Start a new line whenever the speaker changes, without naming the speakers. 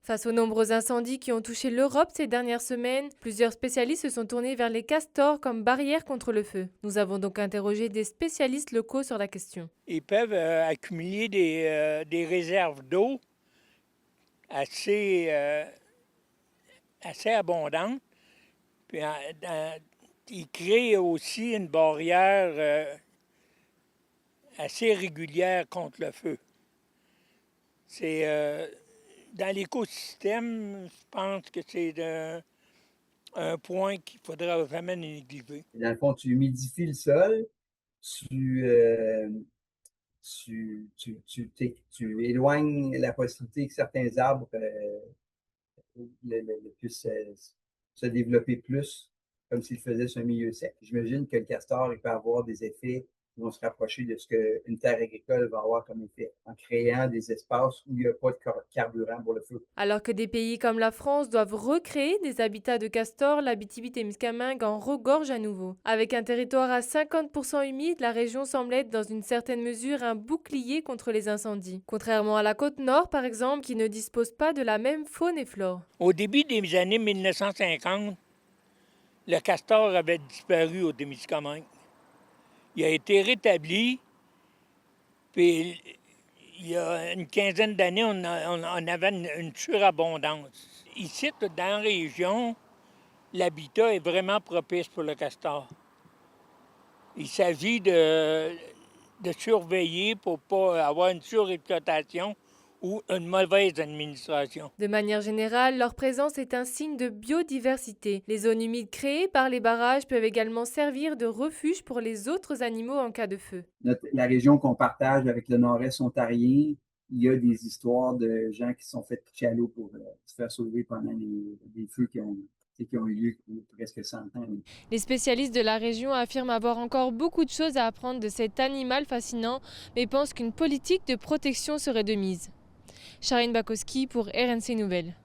Face aux nombreux incendies qui ont touché l'Europe ces dernières semaines, plusieurs spécialistes se sont tournés vers les castors comme barrière contre le feu. Nous avons donc interrogé des spécialistes locaux sur la question.
Ils peuvent accumuler des réserves d'eau assez, assez abondantes. Puis, ils créent aussi une barrière assez régulière contre le feu. C'est dans l'écosystème, je pense que c'est un point qu'il faudra vraiment négliger.
Dans le fond, tu humidifies le sol, tu, tu éloignes la possibilité que certains arbres puissent se développer plus, comme s'ils faisaient sur un milieu sec. J'imagine que le castor, il peut avoir des effets qui vont se rapprocher de ce qu'une terre agricole va avoir comme effet, en créant des espaces où il n'y a pas de carburant pour le feu.
Alors que des pays comme la France doivent recréer des habitats de castors, l'Abitibi-Témiscamingue en regorge à nouveau. Avec un territoire à 50% humide, la région semble être dans une certaine mesure un bouclier contre les incendies. Contrairement à la côte nord, par exemple, qui ne dispose pas de la même faune et flore.
Au début des années 1950, le castor avait disparu au Témiscamingue. Il a été rétabli, puis il y a une quinzaine d'années, on avait une surabondance. Ici, dans la région, l'habitat est vraiment propice pour le castor. Il s'agit de surveiller pour ne pas avoir une surexploitation ou une mauvaise administration.
De manière générale, leur présence est un signe de biodiversité. Les zones humides créées par les barrages peuvent également servir de refuge pour les autres animaux en cas de feu.
La région qu'on partage avec le nord-est ontarien, il y a des histoires de gens qui se sont fait pitcher à l'eau pour se faire sauver pendant des feux qui ont eu lieu presque 100 ans.
Les spécialistes de la région affirment avoir encore beaucoup de choses à apprendre de cet animal fascinant, mais pensent qu'une politique de protection serait de mise. Charine Bakowski pour RNC Nouvelles.